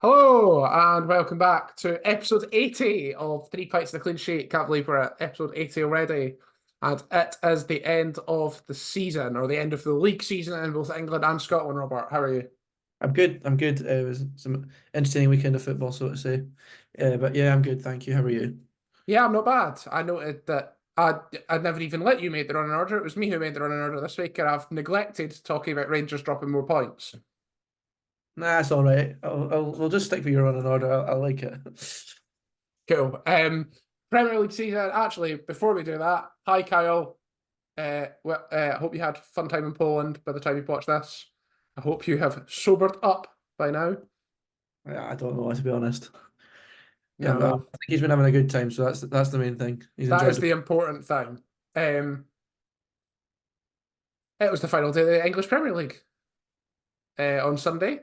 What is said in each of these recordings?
Hello and welcome back to episode 80 of Three Pints of the Clean Sheet. Can't believe we're at episode 80 already. And it is the end of the season, or the end of the league season in both England and Scotland, Robert. How are you? I'm good. I'm good. It was some entertaining weekend of football, so to say. But yeah, I'm good. Thank you. How are you? Yeah, I'm not bad. I noted that I'd never even let you make the running order. It was me who made the running order this week, and I've neglected talking about Rangers dropping more points. Nah, it's all right. We'll just stick with your running order. I like it. Cool. Premier League season. Actually, before we do that, hi Kyle. I hope you had a fun time in Poland by the time you watch this. I hope you have sobered up by now. Yeah, I don't know, to be honest. Yeah, but I No, think he's been having a good time, so that's the main thing. He's that enjoyed is the. the important thing. Um, it was the final day of the English Premier League on Sunday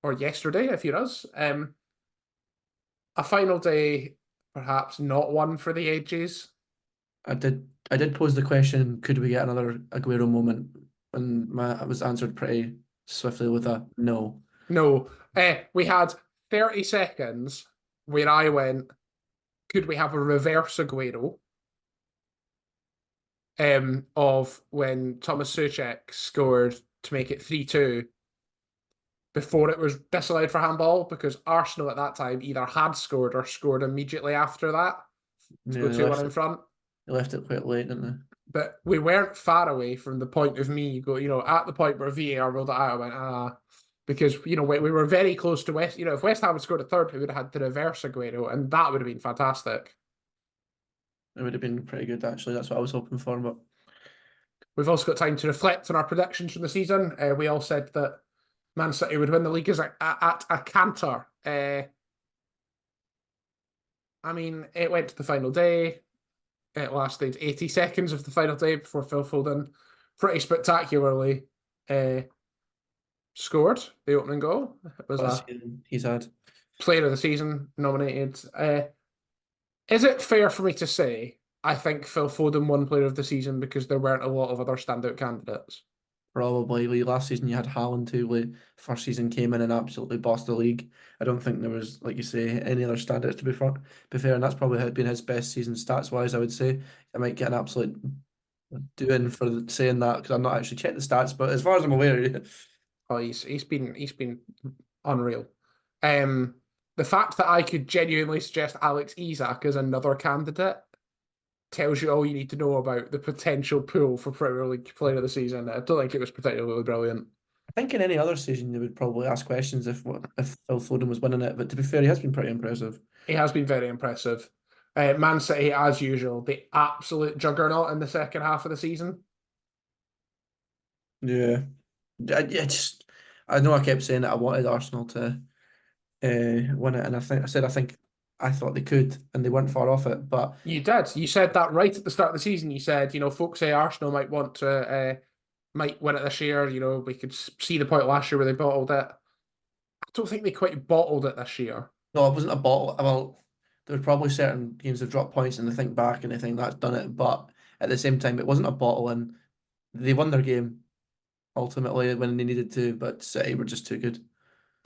or yesterday, if you're us. A final day, perhaps not one for the ages. I did pose the question, could we get another Aguero moment? And it was answered pretty swiftly with a no. No, we had 30 seconds where I went, could we have a reverse Aguero? Of when Thomas Soucek scored to make it 3-2 before it was disallowed for handball because Arsenal at that time either had scored or scored immediately after that to Yeah, go 2-1 in front. they left it quite late, didn't they? But we weren't far away from the point of me at the point where VAR ruled it out. I went, because, we were very close to West. If West Ham had scored a third, we would have had to reverse Aguero, and that would have been fantastic. It would have been pretty good, actually. That's what I was hoping for, but We've also got time to reflect on our predictions from the season. We all said that Man City would win the league at a canter. I mean, it went to the final day. It lasted 80 seconds of the final day before Phil Foden pretty spectacularly uh, scored the opening goal. It was what a a season he's had. player of the season nominated. Is it fair for me to say I think Phil Foden won player of the season because there weren't a lot of other standout candidates? Probably last season you had Haaland who first season came in and absolutely bossed the league. I don't think there was, like you say, any other standouts to be fair, and that's probably been his best season stats wise. I would say I might get an absolute doing for saying that because I'm not actually checked the stats, but as far as I'm aware, Oh, he's been unreal. Um, the fact that I could genuinely suggest Alex Isak as another candidate tells you all you need to know about the potential pool for Premier League Player of the Season. I don't think it was particularly brilliant. I think in any other season they would probably ask questions if Phil Foden was winning it. But to be fair, he has been pretty impressive. He has been very impressive. Man City, as usual, the absolute juggernaut in the second half of the season. Yeah, I know I kept saying that I wanted Arsenal to win it, and I think I thought they could, and they weren't far off it. But You did. You said that right at the start of the season. You said, folks say Arsenal might win it this year. We could see the point last year where they bottled it. I don't think they quite bottled it this year. no, it wasn't a bottle. Well, there were probably certain games that dropped points, and they think back and they think that's done it. But at the same time, it wasn't a bottle, and they won their game ultimately when they needed to. But City were just too good.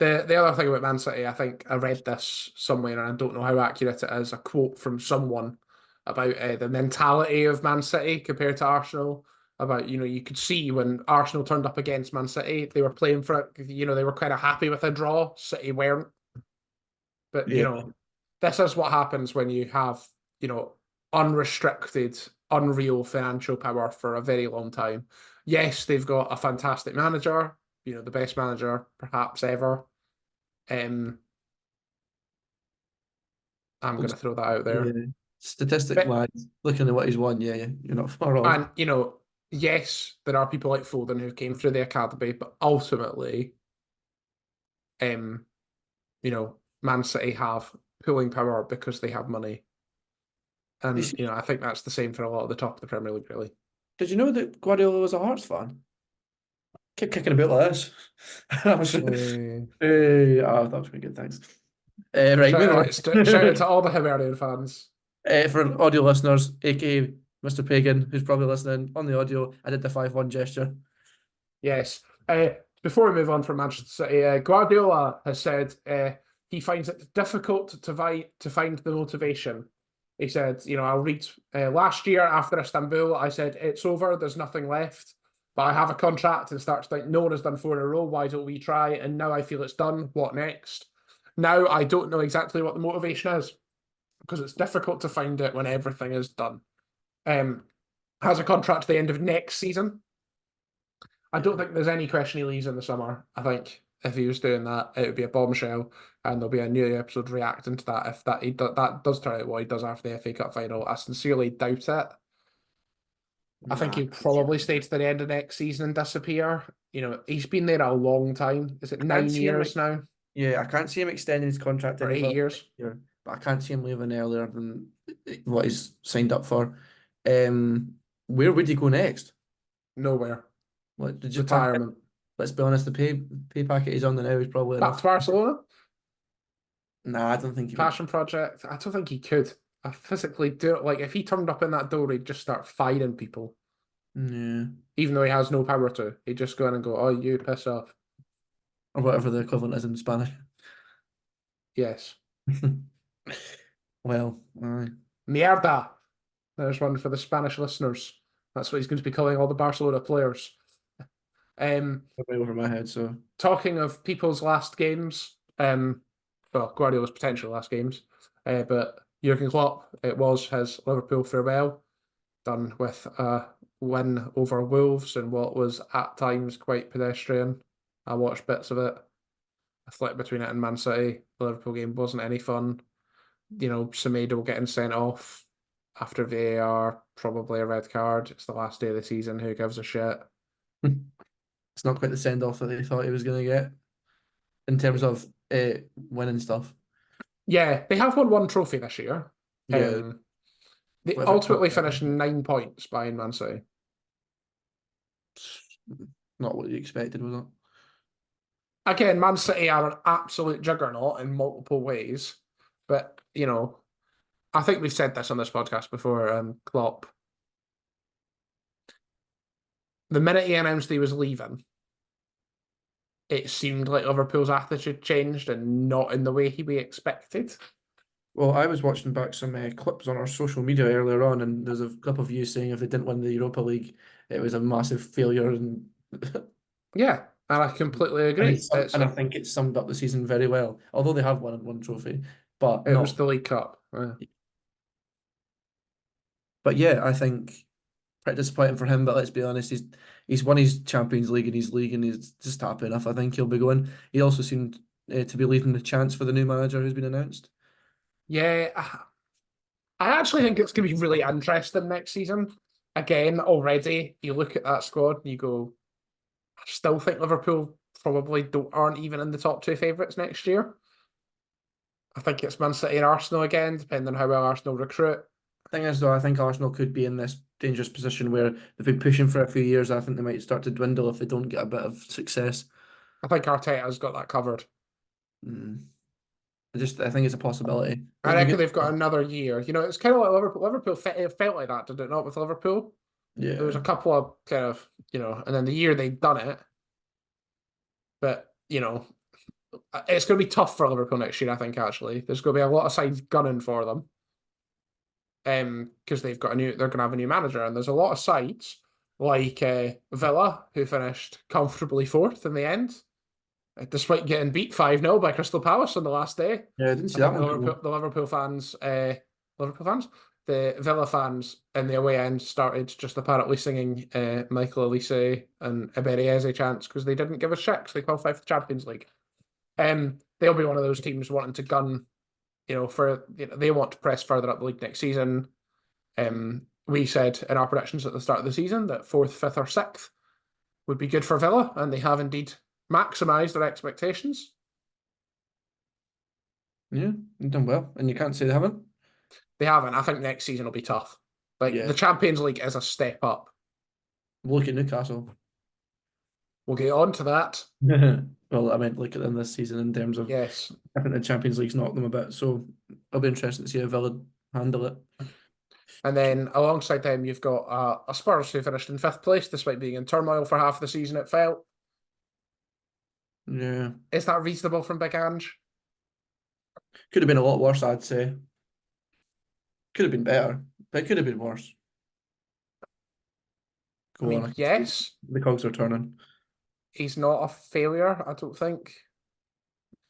The other thing about Man City, I think I read this somewhere, and I don't know how accurate it is. A quote from someone about the mentality of Man City compared to Arsenal. About you could see when Arsenal turned up against Man City, they were playing for it. They were kind of happy with a draw. City weren't, but Yeah, this is what happens when you have unrestricted, unreal financial power for a very long time. Yes, they've got a fantastic manager. The best manager perhaps ever. Um, I'm going looks to throw that out yeah. there. Statistic But wise, looking at what he's won, yeah, you're not far off. and yes, there are people like Foden who came through the academy, but ultimately, um, Man City have pulling power because they have money, and Did I think that's the same for a lot of the top of the Premier League, really. you know that Guardiola was a Hearts fan? Kept kicking about like this. I was, Uh, that was pretty good, thanks. Right, shout moving out, shout out on. to all the Hibernian fans. For audio listeners, aka Mr. Pagan, who's probably listening on the audio, I did the 5-1 gesture. Yes. before we move on from Manchester City, Guardiola has said he finds it difficult to find the motivation. He said, I'll read last year after Istanbul, I said, it's over, there's nothing left. But I have a contract and start to think, no one has done 4 in a row. Why don't we try? And now I feel it's done. What next? Now I don't know exactly what the motivation is because it's difficult to find it when everything is done. Has a contract to the end of next season. I don't think there's any question he leaves in the summer. I think if he was doing that, it would be a bombshell, and there'll be a new episode reacting to that if that does turn out what he does after the FA Cup final. I sincerely doubt it. I think Nah, he'll probably stay to the end of next season and disappear. He's been there a long time. Is it I can't nine see him. years now Yeah, I can't see him extending his contract or any eight further years? next year, but I can't see him leaving earlier than what he's signed up for. Where would he go next? Nowhere. What did you pack it? Retirement. Let's be honest, the pay packet he's on the now is probably Back enough. to Barcelona. Nah, I don't think he would. Passion project. I don't think he could. I physically do it. Like if he turned up in that door, he'd just start firing people. Yeah, Even though he has no power to. He'd just go in and go, oh, you piss off. or whatever the equivalent is in Spanish. Yes. Well, aye. Mierda. There's one for the Spanish listeners. That's what he's going to be calling all the Barcelona players. Way over my head. So Talking of people's last games, well, Guardiola's potential last games, but Jurgen Klopp, it was his Liverpool farewell, done with a win over Wolves in what was at times quite pedestrian. I watched bits of it. I flipped between it and Man City. The Liverpool game wasn't any fun. Semedo getting sent off after VAR, probably a red card. It's the last day of the season. Who gives a shit? it's not quite the send off that they thought he was going to get in terms of winning stuff. Yeah, they have won one trophy this year. Yeah, Um, they whatever cup. ultimately finished 9 points behind Man City. Not what you expected, was it? Again, Man City are an absolute juggernaut in multiple ways, but I think we've said this on this podcast before. Klopp, the minute he announced he was leaving, it seemed like Liverpool's attitude changed and not in the way we expected. Well, I was watching back some clips on our social media earlier on, and there's a clip of you saying if they didn't win the Europa League, it was a massive failure, and Yeah, and I completely and agree. I think it summed up the season very well. Although they have won one trophy, but It was not. the League Cup. But yeah, I think pretty disappointing for him. But let's be honest, he's won his Champions League and his league, and he's just happy enough. I think he'll be going. He also seemed to be leaving the chance for the new manager who's been announced. Yeah, I actually think it's going to be really interesting next season. Again, already, you look at that squad and you go, I still think Liverpool probably aren't even in the top 2 favourites next year. I think it's Man City and Arsenal again, depending on how well Arsenal recruit. Thing is, though, I think Arsenal could be in this dangerous position where they've been pushing for a few years. I think they might start to dwindle if they don't get a bit of success. I think Arteta's got that covered. Mm. I think it's a possibility. I It'll be reckon good. they've got another year. It's kind of like Liverpool. It felt like that, did it not, with Liverpool? There was Yeah. a couple of kind of, and then the year they'd done it. But, it's going to be tough for Liverpool next year, I think, actually. There's going to be a lot of sides gunning for them. Because they're going to have a new manager, and there's a lot of sides like Villa, who finished comfortably 4th in the end, despite getting beat 5-0 by Crystal Palace on the last day. Yeah, I didn't see I that think one coming. The Villa fans in the away end started just apparently singing Michael Elise and Iberieze chants because they didn't give a shit because they qualified for the Champions League. They'll be one of those teams wanting to gun, they want to press further up the league next season. We said in our predictions at the start of the season that 4th, 5th, or 6th would be good for Villa, and they have indeed maximised their expectations. Yeah, they've done well, and you can't say they haven't. They haven't. I think next season will be tough. Like Yeah. the Champions League is a step up. Look at Newcastle. We'll get on to that. Well, I meant look at them this season in terms of Yes. I think the Champions League's knocked them a bit, so it'll be interesting to see how Villa handle it. And then alongside them, you've got a Spurs who finished in 5th place despite being in turmoil for half the season, it felt. Yeah. Is that reasonable from Big Ange? Could have been a lot worse, I'd say. Could have been better, but it could have been worse. I Go on, I mean, can see yes, the cogs are turning. he's not a failure, I don't think.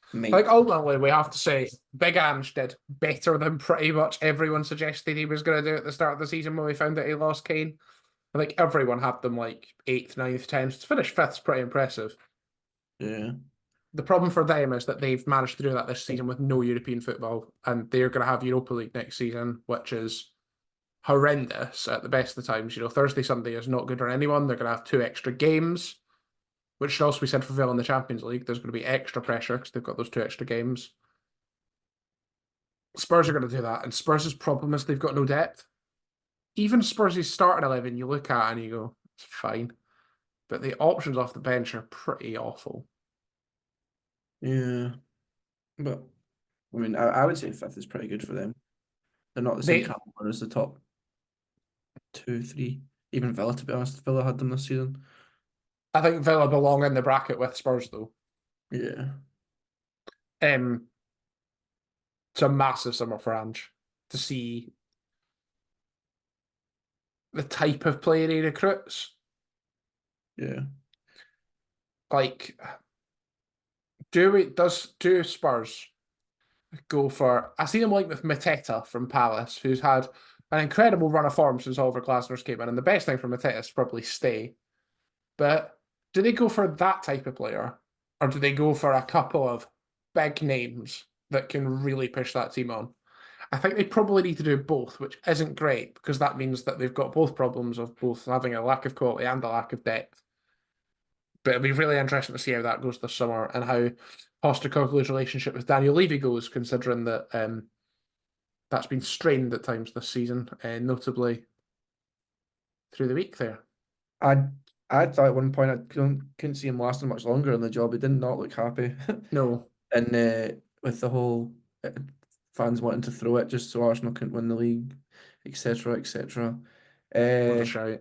I think Mate. ultimately we have to say Big Ange did better than pretty much everyone suggested he was going to do at the start of the season when we found out he lost Kane. I think everyone had them like eighth, ninth, tenth. To finish fifth's pretty impressive. Yeah. The problem for them is that they've managed to do that this season with no European football, and they're going to have Europa League next season, which is horrendous at the best of the times. Thursday, Sunday is not good for anyone. They're going to have two extra games, which should also be said for Villa in the Champions League. There's going to be extra pressure because they've got those two extra games. Spurs are going to do that, and Spurs' problem is they've got no depth. Even Spurs' starting 11, you look at and you go, it's fine. But the options off the bench are pretty awful. Yeah. But I mean, I would say fifth is pretty good for them. They're not the same They, caliber as the top two, three. Even Villa, to be honest. Villa had them this season. I think Villa belong in the bracket with Spurs, though. Yeah. Um, it's a massive summer for Ange to see the type of player he recruits. Yeah. Like, do Spurs go for? I see them like with Mateta from Palace, who's had an incredible run of form since Oliver Glasner's came in, and the best thing for Mateta is to probably stay. But do they go for that type of player, or do they go for a couple of big names that can really push that team on? I think they probably need to do both, which isn't great because that means that they've got both problems of both having a lack of quality and a lack of depth. But it'll be really interesting to see how that goes this summer and how Postecoglou's relationship with Daniel Levy goes, considering that that's been strained at times this season, notably through the week there. I I thought at one point I couldn't see him lasting much longer in the job. He did not look happy. No, And with the whole fans wanting to throw it just so Arsenal couldn't win the league, etc., etc. what a Uh, shout.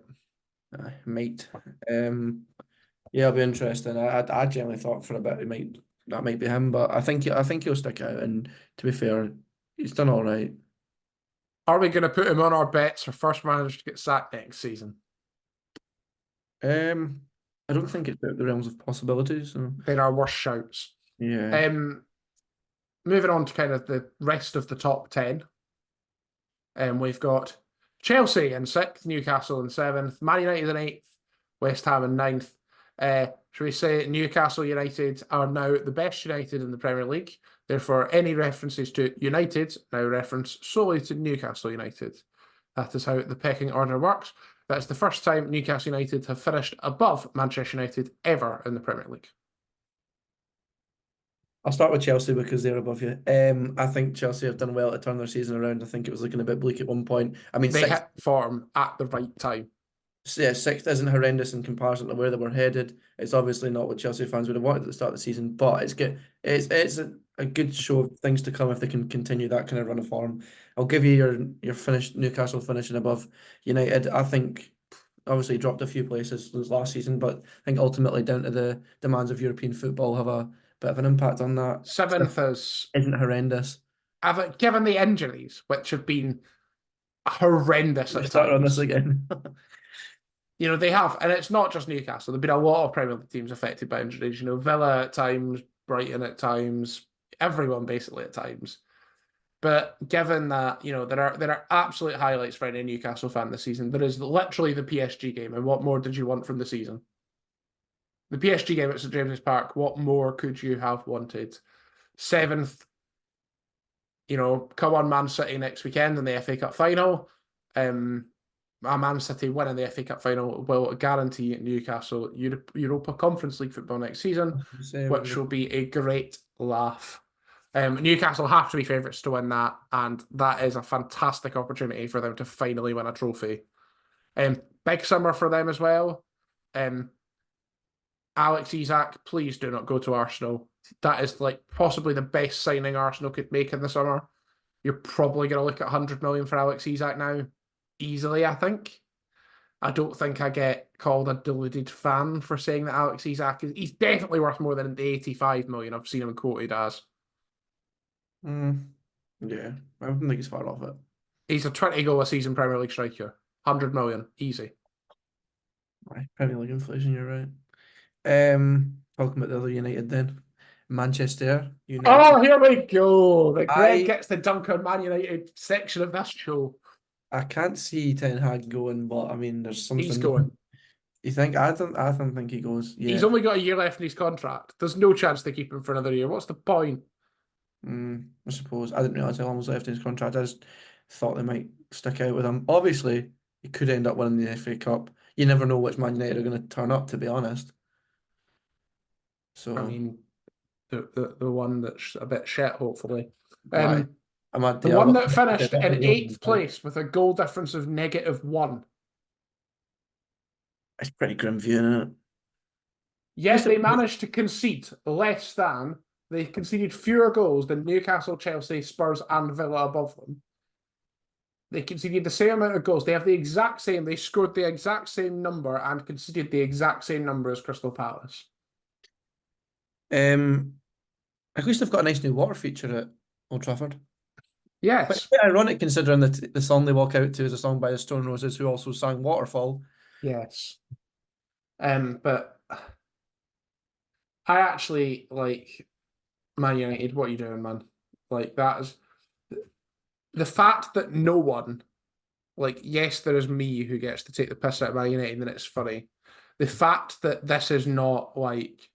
Might. Yeah, it'll be interesting. I generally thought for a bit that might be him, but I think he'll stick out. And to be fair, he's done all right. Are we going to put him on our bets for first manager to get sacked next season? Um, I don't think it's out of the realms of possibilities. So There are worse shouts. yeah, Um, Moving on to kind of the rest of the top 10. We've got Chelsea in sixth, Newcastle in seventh, Man United in eighth, West Ham in ninth. Should we say Newcastle United are now the best United in the Premier League? Therefore, any references to United now reference solely to Newcastle United. That is how the pecking order works. That's the first time Newcastle United have finished above Manchester United ever in the Premier League. I'll start with Chelsea because they're above you. I think Chelsea have done well to turn their season around. I think it was looking a bit bleak at one point. I mean, They sixth, hit form at the right time. yeah, sixth isn't horrendous in comparison to where they were headed. It's obviously not what Chelsea fans would have wanted at the start of the season, but it's good. It's a good show of things to come if they can continue that kind of run of form. I'll give you your finish Newcastle finishing above United. I think obviously dropped a few places since last season, but I think ultimately down to the demands of European football have a bit of an impact on that. Seventh is, Isn't horrendous. given the injuries, which have been horrendous We at start on this times. again. They have, and it's not just Newcastle. There've been a lot of Premier League teams affected by injuries. Villa at times, Brighton at times, everyone basically at times. But given that there are absolute highlights for any Newcastle fan this season, there is literally the PSG game, and what more did you want from the season? The PSG game at St James's Park. What more could you have wanted? Seventh, come on, Man City next weekend in the FA Cup final. A Man City winning the FA Cup final will guarantee Newcastle Europa Conference League football next season, Say which will be a great laugh. Newcastle have to be favourites to win that, and that is a fantastic opportunity for them to finally win a trophy. Big summer for them as well. Um, Alex Isak, please do not go to Arsenal. That is like possibly the best signing Arsenal could make in the summer. You're probably going to look at 100 million for Alex Isak now, easily, I think. I don't think I get called a deluded fan for saying that Alex Isak he's definitely worth more than the 85 million I've seen him quoted as. Mm, yeah, I don't think he's far off it. He's a 20 goal a season Premier League striker. 100 million, easy. Aye, Premier League inflation, you're right. Talking about the other United then. Manchester United. Oh, here we go. The Greg I gets the dunk on Man United section of this show. I can't see Ten Hag going, but I mean, there's He's something. going. You think? I don't think he goes He's yet. only got a year left in his contract. There's no chance they keep him for another year. What's the point? I suppose I didn't realize how long was left in his contract. I just thought they might stick out with him. Obviously, he could end up winning the FA Cup. You never know which Man United are going to turn up, to be honest. I So, mean, the one that's a bit shit, hopefully. I, Um, I'm at the the. I've one got that finished in definitely eighth going. place with a goal difference of -1. It's pretty grim viewing, isn't it? Yet Crystal they Palace. managed to concede less than they conceded fewer goals than Newcastle, Chelsea, Spurs, and Villa above them. They conceded the same amount of goals. They have the exact same. They scored the exact same number and conceded the exact same number as Crystal Palace. Um, at least they've got a nice new water feature at Old Trafford. Yes, Quite ironic considering that the song they walk out to is a song by the Stone Roses, who also sang Waterfall. yes. But I actually like Man United. What are you doing, man? Like that is the fact that no one, like, yes, there is me who gets to take the piss out of Man United, and it's funny. The fact that this is not like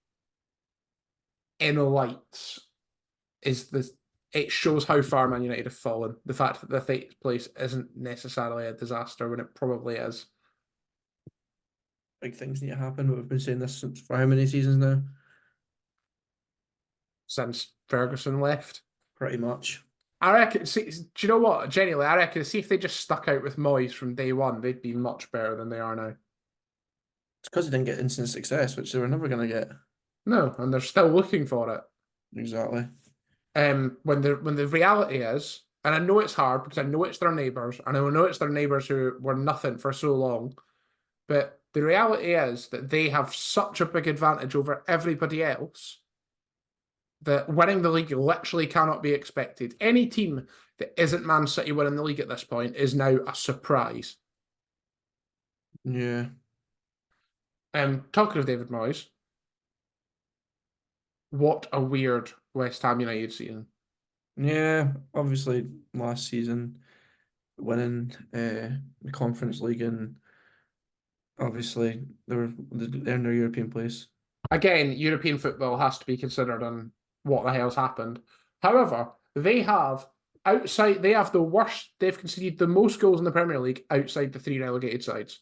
in the lights is this. It shows how far Man United have fallen. The fact that the eighth place isn't necessarily a disaster when it probably is. Big things need to happen. We've been saying this for how many seasons now? Since Ferguson left. Pretty much. I reckon. See, do you know what? Genuinely, I reckon. See if they just stuck out with Moyes from day one, they'd be much better than they are now. It's because they didn't get instant success, which they were never going to get. No, and they're still looking for it. Exactly. When the reality is, and I know it's hard because I know it's their neighbours, and I know it's their neighbours who were nothing for so long. But the reality is that they have such a big advantage over everybody else that winning the league literally cannot be expected. Any team that isn't Man City winning the league at this point is now a surprise. Yeah. Talking of David Moyes, what a weird West Ham United season. Yeah. Obviously, last season winning the Conference League, and obviously they're in their European place. Again, European football has to be considered on what the hell's happened. However, they have the worst, they've conceded the most goals in the Premier League outside the three relegated sides.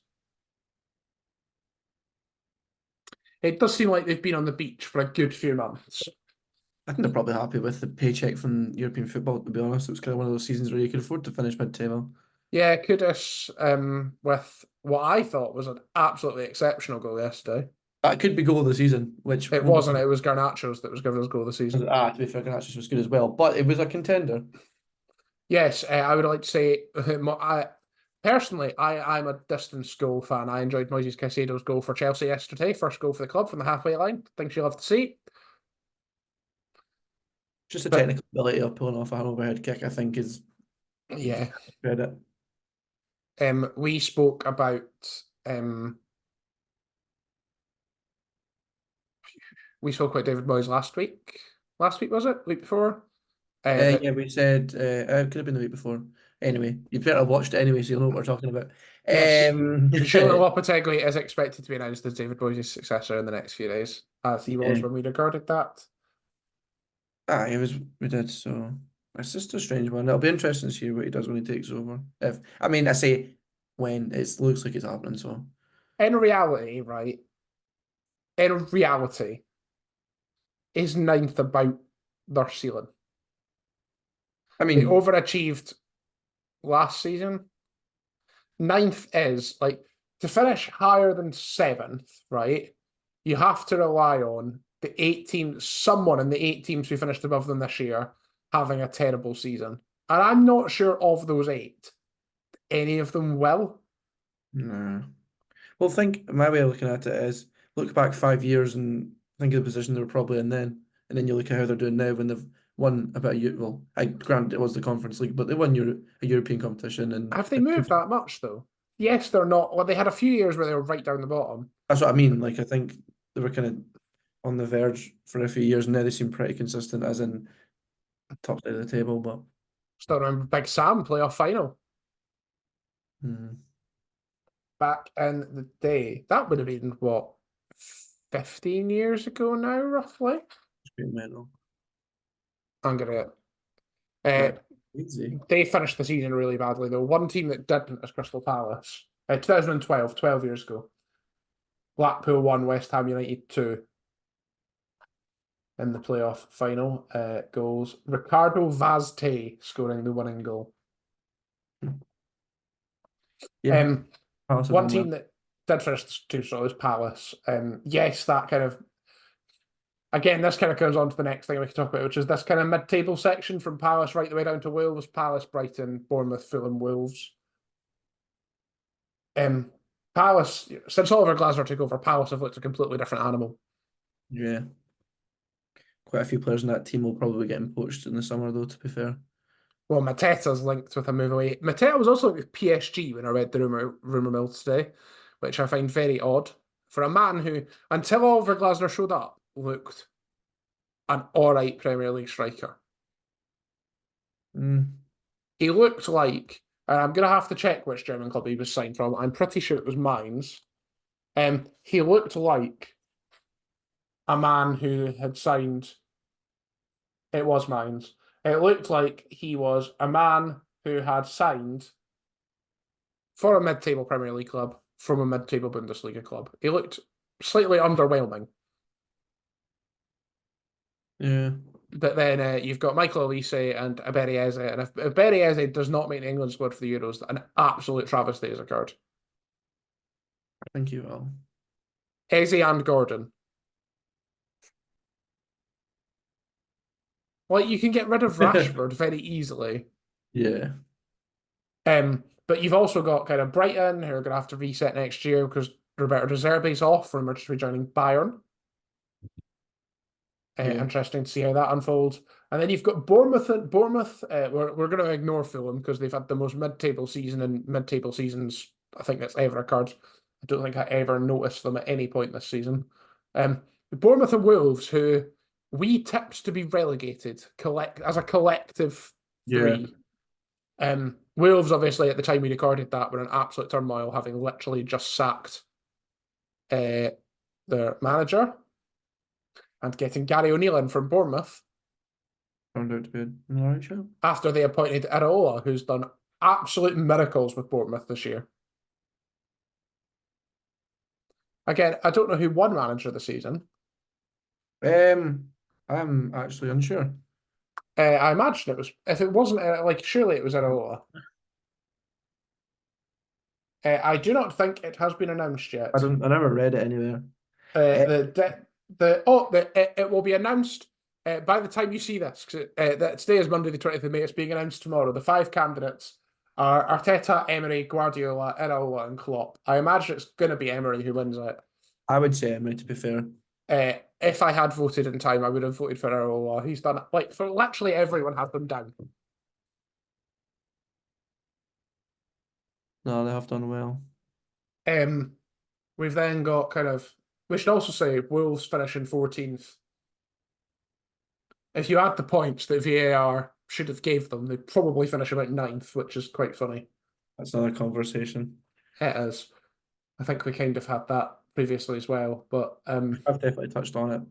It does seem like they've been on the beach for a good few months. I think they're probably happy with the paycheck from European football, to be honest. It was kind of one of those seasons where you could afford to finish mid-table. Yeah, Kudus with what I thought was an absolutely exceptional goal yesterday. That could be goal of the season, which It will wasn't, be. it was Garnacho's that was given us goal of the season. To be fair, Ganache was good as well, but it was a contender. Yes, I would like to say, personally, I'm a distant goal fan. I enjoyed Moises Caicedo's goal for Chelsea yesterday, first goal for the club from the halfway line. Things you'll have to see. Just the But technical ability of pulling off an overhead kick, I think, is yeah, credit. we spoke about um, David Moyes last week. Last week was it? Week before? Yeah, we said it could have been the week before. Anyway, you'd better have watched it anyway, so you'll know what we're talking about. Yes, Um, Julian Lopetegui is expected to be announced as David Moyes' successor in the next few days, as he was yeah, when we recorded that. it was we did so. It's just a strange one. It'll be interesting to see what he does when he takes over. If I mean, I say when it looks like it's happening. So In reality, right? In reality, is ninth about their ceiling? I They mean, overachieved last season. Ninth is like to finish higher than seventh, right? You have to rely on the eight teams, someone in the eight teams who finished above them this year having a terrible season. And I'm not sure of those eight, any of them will. no. Well, think my way of looking at it is look back 5 years and think of the position they were probably in then, and then you look at how they're doing now when they've won about well, I grant it was the Conference League, but they won a European competition and Have they moved that much though? Yes, they're not. Well, they had a few years where they were right down the bottom. that's what I mean. Like I think they were kind of on the verge for a few years, and now they seem pretty consistent, as in top side of the table. But Still remember Big Sam playoff final hmm, back in the day. That would have been what, 15 years ago now, roughly. it's been mental. I'm gonna. Uh, That's easy. they finished the season really badly though. One team that didn't is Crystal Palace. 2012, 12 years ago. Blackpool won, West Ham United 2 in the playoff final. Goals. Ricardo Vazte scoring the winning goal. Yeah, Um, Palace have One done well. team that did finish two so is Palace. Yes, that kind of again, this kind of comes on to the next thing we can talk about, which is this kind of mid-table section from Palace right the way down to Wolves, Palace, Brighton, Bournemouth, Fulham, Wolves. Palace, since Oliver Glasner took over, Palace have looked a completely different animal. Yeah, quite a few players in that team will probably get poached in the summer, though. To be fair, Well, Mateta's linked with a move away. Mateta was also with PSG when I read the rumor mill today, which I find very odd for a man who, until Oliver Glasner showed up, looked an all right Premier League striker. mm, He looked like, and I'm going to have to check which German club he was signed from. I'm pretty sure it was Mainz. He looked like a man who had signed. It was Mainz. It looked like he was a man who had signed for a mid-table Premier League club from a mid-table Bundesliga club. He looked slightly underwhelming. yeah, But then you've got Michael Elise and Aberieze, and if Aberieze does not make the England squad for the Euros, an absolute travesty has occurred. I think you will. Eze and Gordon. Like you can get rid of Rashford very easily. Yeah, But you've also got kind of Brighton who are going to have to reset next year because Roberto De Zerbi's off from just rejoining Bayern. yeah, Interesting to see how that unfolds. And then you've got Bournemouth. Bournemouth, we're going to ignore Fulham because they've had the most mid-table season in mid-table seasons I think that's ever occurred. I don't think I ever noticed them at any point this season. Bournemouth and Wolves, who we tipped to be relegated as a collective yeah. three. Wolves, obviously, at the time we recorded that, were in absolute turmoil, having literally just sacked their manager and getting Gary O'Neill in from Bournemouth Turned out to be an alright show. after they appointed Iraola, who's done absolute miracles with Bournemouth this year. Again, I don't know who won manager of the season. I'm actually unsure. I imagine it was, if it wasn't, surely it was Iraola. I do not think it has been announced yet. I never read it anywhere. It will be announced by the time you see this. Because today is Monday, the 20th of May. It's being announced tomorrow. The 5 candidates are Arteta, Emery, Guardiola, Iraola, and Klopp. I imagine it's going to be Emery who wins it. I would say Emery, to be fair. If I had voted in time, I would have voted for Iraola. He's done for literally everyone has them down. No, they have done well. We've then got we should also say Wolves finishing 14th. If you add the points that VAR should have gave them, they probably finish about 9th, which is quite funny. That's another conversation. It is. I think we kind of had that previously as well. But I've definitely touched on it.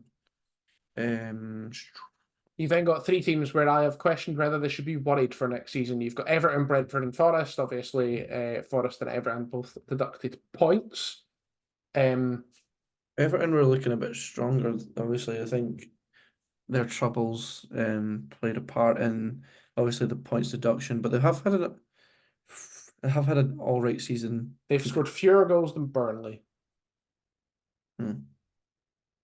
you've then got 3 teams where I have questioned whether they should be worried for next season. You've got Everton, Brentford, and Forest. Obviously, Forest and Everton both deducted points. Everton were looking a bit stronger. Obviously, I think their troubles played a part in obviously the points deduction, but they have had an all right season. They've scored fewer goals than Burnley.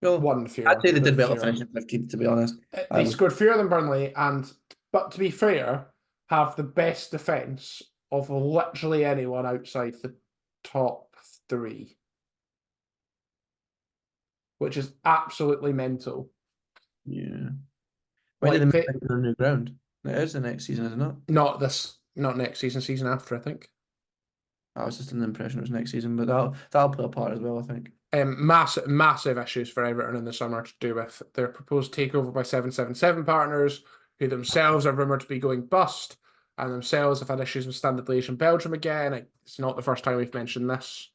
Well, One fewer. I'd say they did well to fewer. finish in 15th, to be honest. They scored fewer than Burnley, but to be fair, have the best defence of literally anyone outside the top 3. which is absolutely mental. Yeah. When did they Like move they into the new ground? It is the next season, isn't it? not next season, season after, I think. I was just in the impression it was next season, but that'll play a part as well, I think. Massive issues for Everton in the summer to do with their proposed takeover by 777 partners, who themselves are rumoured to be going bust, and themselves have had issues with Standard Liège in Belgium again. It's not the first time we've mentioned this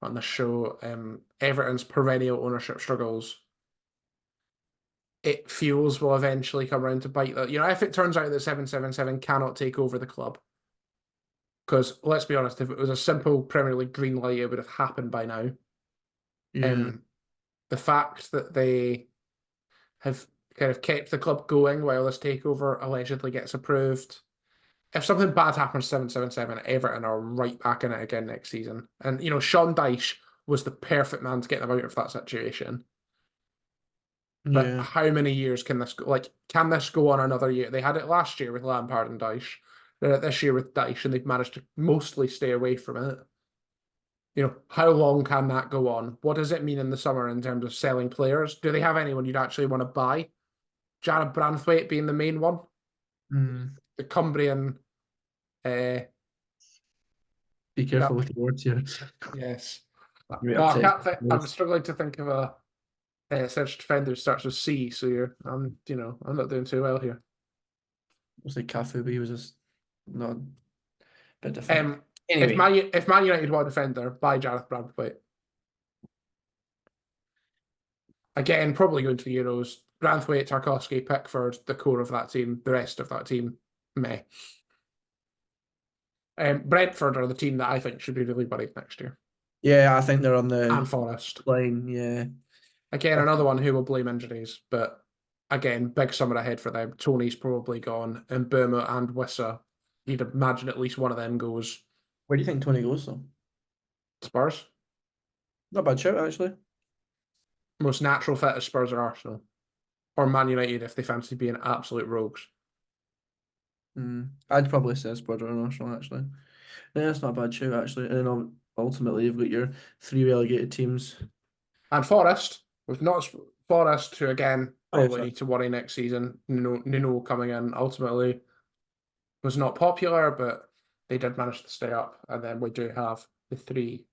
on the show. Everton's perennial ownership struggles, it feels, will eventually come around to bite that. If it turns out that 777 cannot take over the club, because let's be honest, if it was a simple Premier League green light, it would have happened by now. Yeah. Um, the fact that they have kind of kept the club going while this takeover allegedly gets approved. If something bad happens to 777, Everton are right back in it again next season. And, Sean Dyche was the perfect man to get them out of that situation. But Yeah. how many years can this go? Like, can this go on another year? They had it last year with Lampard and Dyche. They're at this year with Dyche, and they've managed to mostly stay away from it. How long can that go on? What does it mean in the summer in terms of selling players? Do they have anyone you'd actually want to buy? Jared Branthwaite being the main one. Mm. The Cumbrian. Uh, Be careful yep, with your words here. yes. You may No, I upset can't think. I'm those. struggling to think of a central defender who starts with C. So I'm not doing too well here. We'll say Cafu, but he was just not a bit different. Um, Anyway, if Man United want a defender, buy Jareth Branthwaite. Again, probably going to the Euros. Branthwaite, Tarkowski, Pickford, the core of that team. The rest of that team, meh. Brentford are the team that I think should be really worried next year. yeah, I think they're on And the Forest. line. Yeah. Again, another one who will blame injuries, but again, big summer ahead for them. Tony's probably gone, and Burma and Wissa. You'd imagine at least one of them goes. Where do you think Tony goes though? Spurs. Not a bad shout actually. Most natural fit is Spurs or Arsenal. Or Man United if they fancy being absolute rogues. I'd probably say Spurs or Arsenal actually. Yeah, that's not a bad shout actually. And then ultimately you've got your three relegated teams. And Forest, with not Forest, who again Oh yeah, probably sorry. need to worry next season. Nuno coming in ultimately was not popular, but they did manage to stay up. And then we do have the three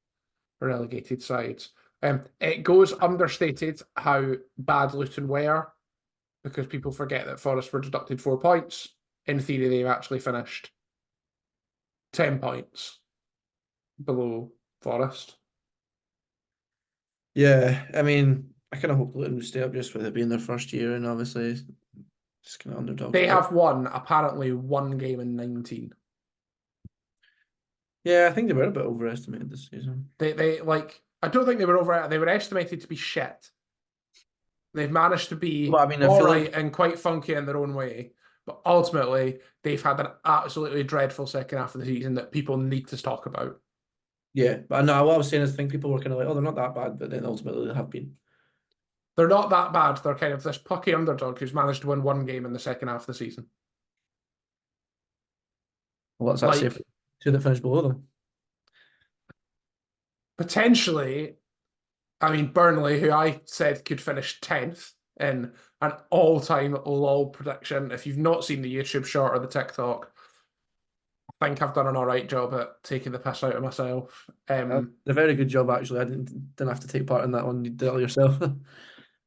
relegated sides. It goes understated how bad Luton were because people forget that Forest were deducted 4 points. In theory, they've actually finished 10 points below Forest. Yeah, I mean, I kind of hope Luton would stay up just with it being their first year and obviously just kind of underdogs. They But have won apparently one game in 19. yeah, I think they were a bit overestimated this season. They like I don't think they were over. They were estimated to be shit. They've managed to But be I mean, I all feel right like and quite funky in their own way. But ultimately, they've had an absolutely dreadful second half of the season that people need to talk about. yeah, but no, what I was saying is I think people were kind of like, oh, they're not that bad, but then ultimately they have been. They're not that bad. They're kind of this pucky underdog who's managed to win one game in the second half of the season. Well, what's that say for Like, two that finished below them? potentially, I mean, Burnley, who I said could finish 10th in an all-time LOL prediction. If you've not seen the YouTube short or the TikTok, I think I've done an all right job at taking the piss out of myself. Did a very good job actually. I didn't have to take part in that one. You did it all yourself.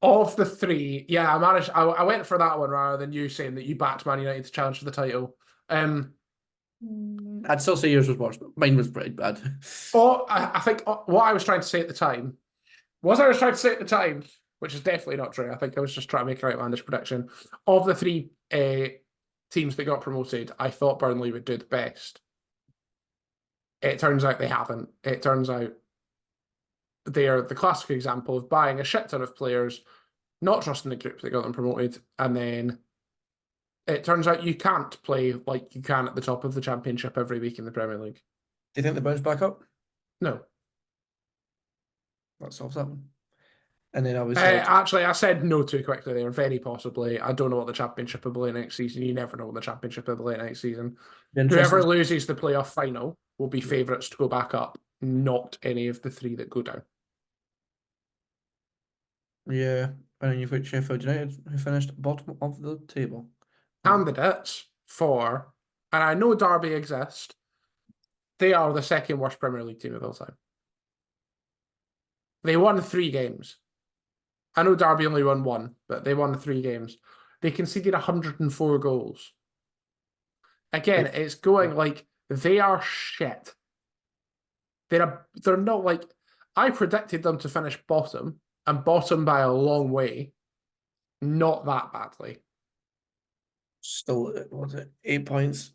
Of the three, yeah, I managed. I went for that one rather than you saying that you backed Man United to challenge for the title. I'd still say yours was worse, but mine was pretty bad. I think what I was trying to say at the time was I was trying to say at the time, which is definitely not true. I think I was just trying to make an outlandish prediction. Of the three teams that got promoted, I thought Burnley would do the best. It turns out they haven't. It turns out they are the classic example of buying a shit ton of players, not trusting the group that got them promoted, and then it turns out you can't play like you can at the top of the championship every week in the Premier League. Do you think they bounce back up? No. That solves that one. And then obviously, Actually, I said no too quickly there. Very possibly. I don't know what the championship will be like next season. You never know what the championship will be like next season. the interesting. Whoever loses the playoff final will be favourites to go back up, not any of the three that go down. Yeah, and then you've got Sheffield United, who finished bottom of the table. Oh, Candidates for, and I know Derby exist, they are the second worst Premier League team of all time. They won 3 games. I know Derby only won one, but they won 3 games. They conceded 104 goals. Again, it, it's going like they are shit. They're not like I predicted them to finish bottom and bottom by a long way, not that badly. still, what was it 8 points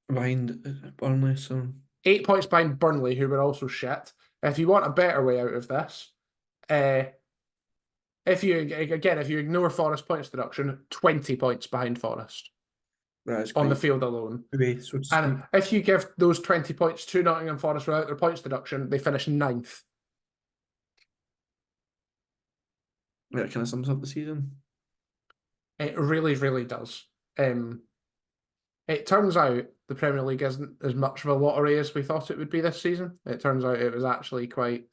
behind Burnley? So 8 points behind Burnley, who were also shit. If you want a better way out of this, uh, if you ignore Forest points deduction, 20 points behind Forest that's on the quite field alone. away, so to And speak. if you give those 20 points to Nottingham Forest without their points deduction, they finish ninth. That kind of sums up the season. It really, really does. Um, it turns out the Premier League isn't as much of a lottery as we thought it would be this season. It turns out it was actually quite,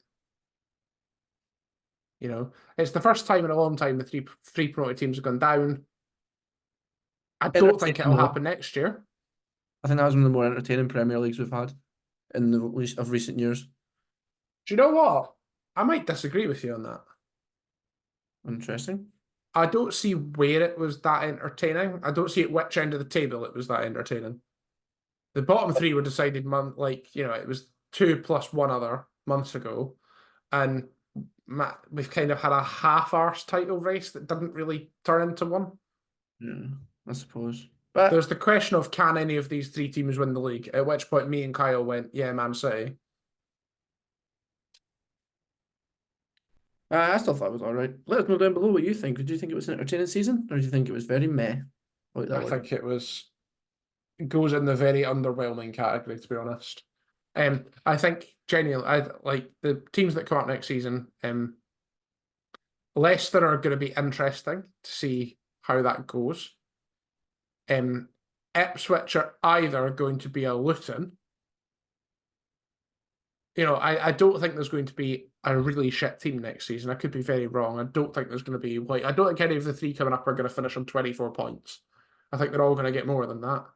it's the first time in a long time the three promoted teams have gone down. I don't think Entertaining it'll though. happen next year. I think that was one of the more entertaining Premier Leagues we've had in the least of recent years. Do you know what? I might disagree with you on that. Interesting. I don't see where it was that entertaining. I don't see at which end of the table it was that entertaining. The bottom three were decided it was two plus one other months ago, and we've kind of had a half-arse title race that didn't really turn into one. Yeah, I suppose. But There's the question of can any of these three teams win the league? At which point, me and Kyle went, "Yeah, Man City." I still thought it was all right. Let us know down below what you think. Did you think it was an entertaining season, or did you think it was very meh, like that I one? think it goes in the very underwhelming category, to be honest. I think genuinely, I like the teams that come up next season. Leicester are going to be interesting to see how that goes. Um, Ipswich are either going to be a Luton. I don't think there's going to be a really shit team next season. I could be very wrong. I don't think there's going to be I don't think any of the three coming up are going to finish on 24 points. I think they're all going to get more than that.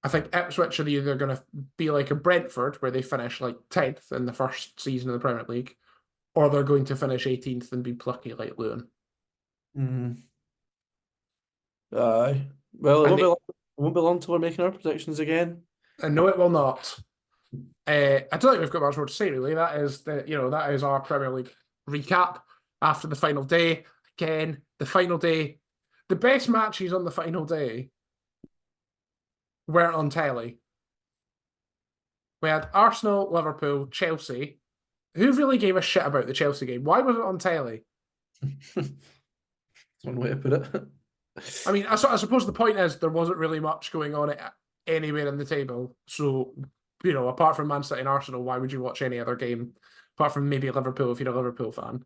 I think Ipswich are either going to be like a Brentford, where they finish like 10th in the first season of the Premier League, or they're going to finish 18th and be plucky like Luton. Mm. Aye. Well, And they, it won't be long till we're making our predictions again. and no, it will not. I don't think we've got much more to say really. That is our Premier League recap after the final day. Again, the final day, the best matches on the final day weren't on telly. We had Arsenal, Liverpool, Chelsea. Who really gave a shit about the Chelsea game? Why was it on telly? That's one way to put it. I mean, I suppose the point is there wasn't really much going on anywhere in the table. So, apart from Man City and Arsenal, why would you watch any other game? Apart from maybe Liverpool if you're a Liverpool fan.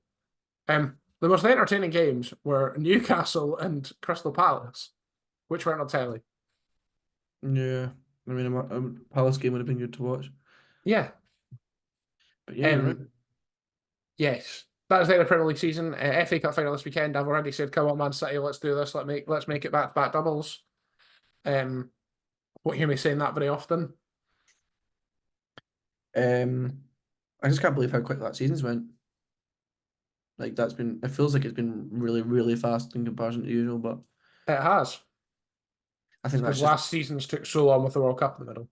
The most entertaining games were Newcastle and Crystal Palace, which weren't on telly. Yeah, I mean, a Palace game would have been good to watch. Yeah. But yeah, you're right. Um. Yes. That is the end of Premier League season. FA Cup final this weekend. I've already said, come on, Man City, let's do this. Let's make it back to back doubles. Um. Won't hear me saying that very often. Um, I just can't believe how quick that season's went. Like it feels like it's been really, really fast in comparison to usual, but It has. I think Because that's just last season's took so long with the World Cup in the middle.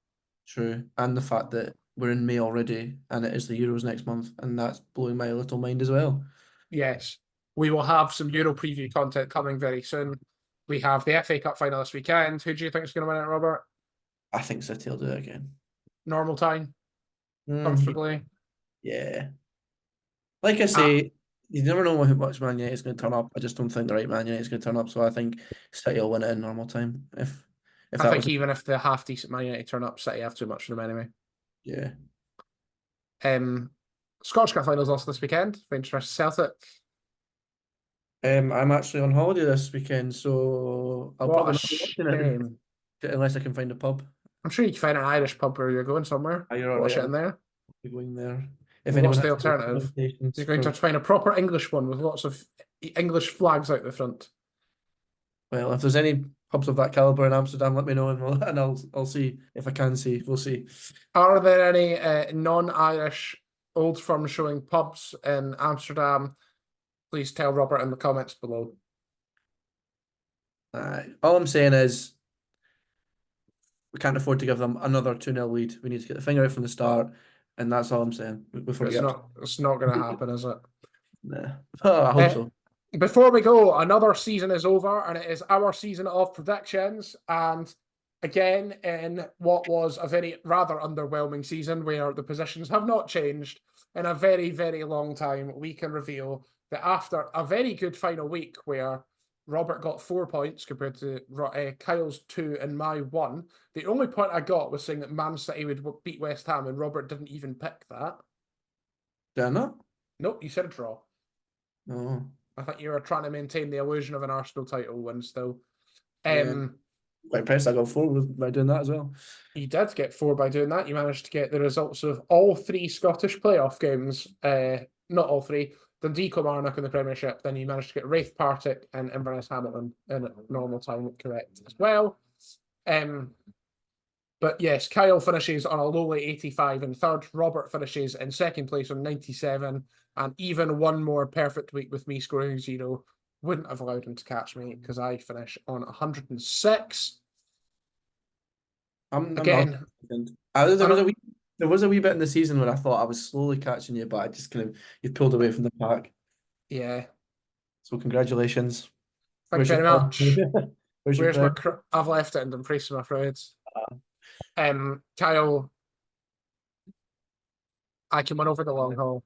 true. And the fact that we're in May already and it is the Euros next month, and that's blowing my little mind as well. Yes. We will have some Euro preview content coming very soon. We have the FA Cup final this weekend. Who do you think is going to win it, Robert? I think City will do it again. Normal time, Mm, comfortably. yeah. Like I Uh, say, you never know how much Man United is going to turn up. I just don't think the right Man United is going to turn up. So I think City will win it in normal time. If I that was think a, even if the half decent Man United turn up, City have too much for them anyway. yeah. Um, Scottish Cup finals also this weekend. Rangers versus Celtic. I'm actually on holiday this weekend, so I'll What probably a not be watching shame. it unless I can find a pub. I'm sure you can find an Irish pub where you're going somewhere. Ah, you're all right. Watch it in there. Be going there. if Well, anyone what's the has any alternative? recommendations You're going to for, find a proper English one with lots of English flags out the front. well, if there's any pubs of that caliber in Amsterdam, let me know and I'll see if I can see. We'll see. Are there any non-Irish old firm showing pubs in Amsterdam? Please tell Robert in the comments below. All I'm saying is we can't afford to give them another 2-0 lead. We need to get the finger out from the start, and that's all I'm saying before we get It's not going to happen, is it? Nah. Oh, I hope Uh, so. Before we go, another season is over, and it is our season of predictions. And again, in what was a very rather underwhelming season where the positions have not changed in a very, very long time, we can reveal that after a very good final week where Robert got 4 points compared to Kyle's 2 and my 1, the only point I got was saying that Man City would beat West Ham, and Robert didn't even pick that. Did I not? Nope, you said a draw. Oh, I think you were trying to maintain the illusion of an Arsenal title win still. yeah. Quite impressed I got 4 by doing that as well. You did get 4 by doing that. You managed to get the results of all 3 Scottish playoff games. Not all 3. Dundee Kilmarnock in the Premiership. Then you managed to get Wraith Partick and Inverness Hamilton in normal time correct as well. But yes, Kyle finishes on a lowly 85 in third. Robert finishes in second place on 97. And even one more perfect week with me scoring 0 wouldn't have allowed him to catch me because I finish on 106. I'm not. Again, There was a wee bit in the season when I thought I was slowly catching you, but I just kind of you pulled away from the pack. yeah. So congratulations. Thank you Where's your very crown? much. Where's your Where's my? crown? I've left it in Dumfries, I'm afraid. Kyle, I can win over the long haul.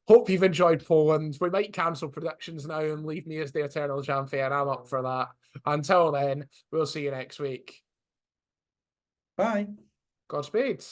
Hope you've enjoyed Poland. We might cancel predictions now and leave me as the eternal champion. I'm up for that. Until then, we'll see you next week. Bye. Godspeed.